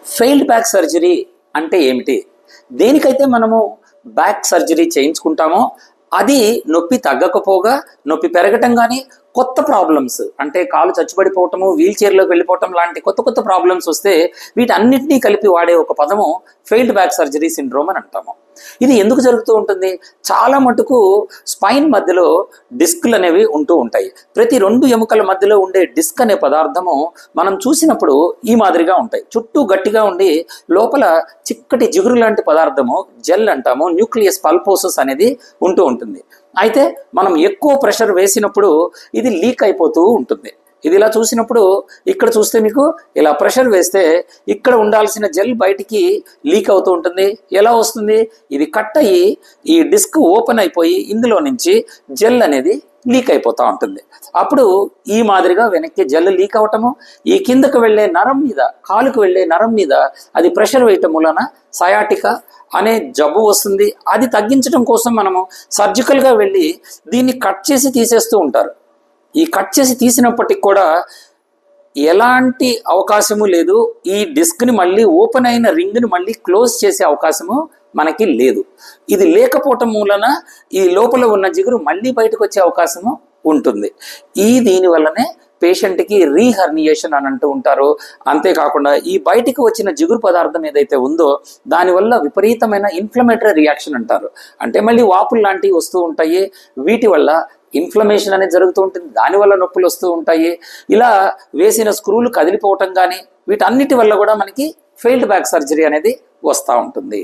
Failed back surgery అంటే ఏమిటి? దేనికైతే మనము బ్యాక్ సర్జరీ చేయించుకుంటామో అది నొప్పి తగ్గకపోగా నొప్పి పెరగటం కానీ కొత్త ప్రాబ్లమ్స్ అంటే కాలు చచ్చుబడిపోవటము, వీల్ చైర్లోకి వెళ్ళిపోవటం లాంటి కొత్త కొత్త ప్రాబ్లమ్స్ వస్తే వీటన్నిటినీ కలిపి వాడే ఒక పదము ఫెయిల్డ్ బ్యాక్ సర్జరీ సిండ్రోమ్ అని అంటాము. ఇది ఎందుకు జరుగుతూ ఉంటుంది? చాలా మటుకు స్పైన్ మధ్యలో డిస్క్లు అనేవి ఉంటూ ఉంటాయి. ప్రతి 2 ఎముకల మధ్యలో ఉండే డిస్క్ అనే పదార్థము మనం చూసినప్పుడు ఈ మాదిరిగా ఉంటాయి. చుట్టూ గట్టిగా ఉండి లోపల చిక్కటి జిగురు లాంటి పదార్థము, జెల్ అంటాము, న్యూక్లియస్ పల్పోసస్ అనేది ఉంటూ ఉంటుంది. అయితే మనం ఎక్కువ ప్రెషర్ వేసినప్పుడు ఇది లీక్ అయిపోతూ ఉంటుంది. ఇది ఇలా చూసినప్పుడు ఇక్కడ చూస్తే మీకు ఇలా ప్రెషర్ వేస్తే ఇక్కడ ఉండాల్సిన జెల్ బయటికి లీక్ అవుతూ ఉంటుంది. ఎలా వస్తుంది? ఇది కట్ అయ్యి ఈ డిస్క్ ఓపెన్ అయిపోయి ఇందులో నుంచి జెల్ అనేది లీక్ అయిపోతూ ఉంటుంది. అప్పుడు ఈ మాదిరిగా వెనక్కి జెల్ లీక్ అవటము, ఈ కిందకు వెళ్ళే నరం మీద, కాలుకు వెళ్ళే నరం మీద అది ప్రెషర్ వేయటం వలన సయాటికా అనే జబ్బు వస్తుంది. అది తగ్గించడం కోసం మనము సర్జికల్గా వెళ్ళి దీన్ని కట్ చేసి తీసేస్తూ ఉంటారు. ఈ కట్ చేసి తీసినప్పటికి కూడా ఎలాంటి అవకాశము లేదు. ఈ డిస్క్ని మళ్ళీ ఓపెన్ అయిన రింగ్ని మళ్ళీ క్లోజ్ చేసే అవకాశము మనకి లేదు. ఇది లేకపోవటం మూలన ఈ లోపల ఉన్న జిగురు మళ్ళీ బయటకు వచ్చే అవకాశము ఉంటుంది. దీని వల్లనే పేషెంట్కి రీహర్నియేషన్ అని అంటూ ఉంటారు. అంతేకాకుండా ఈ బయటికి వచ్చిన జిగురు పదార్థం ఏదైతే ఉందో దానివల్ల విపరీతమైన ఇన్ఫ్లమేటరీ రియాక్షన్ అంటారు. అంటే మళ్ళీ వాపులు లాంటివి వస్తూ ఉంటాయి. వీటి వల్ల ఇన్ఫ్లమేషన్ అనేది జరుగుతూ ఉంటుంది. దానివల్ల నొప్పులు వస్తూ ఉంటాయి. ఇలా వేసిన స్క్రూలు కదిలిపోవటం కానీ వీటన్నిటి వల్ల కూడా మనకి ఫెయిల్డ్ బ్యాక్ సర్జరీ అనేది వస్తూ ఉంటుంది.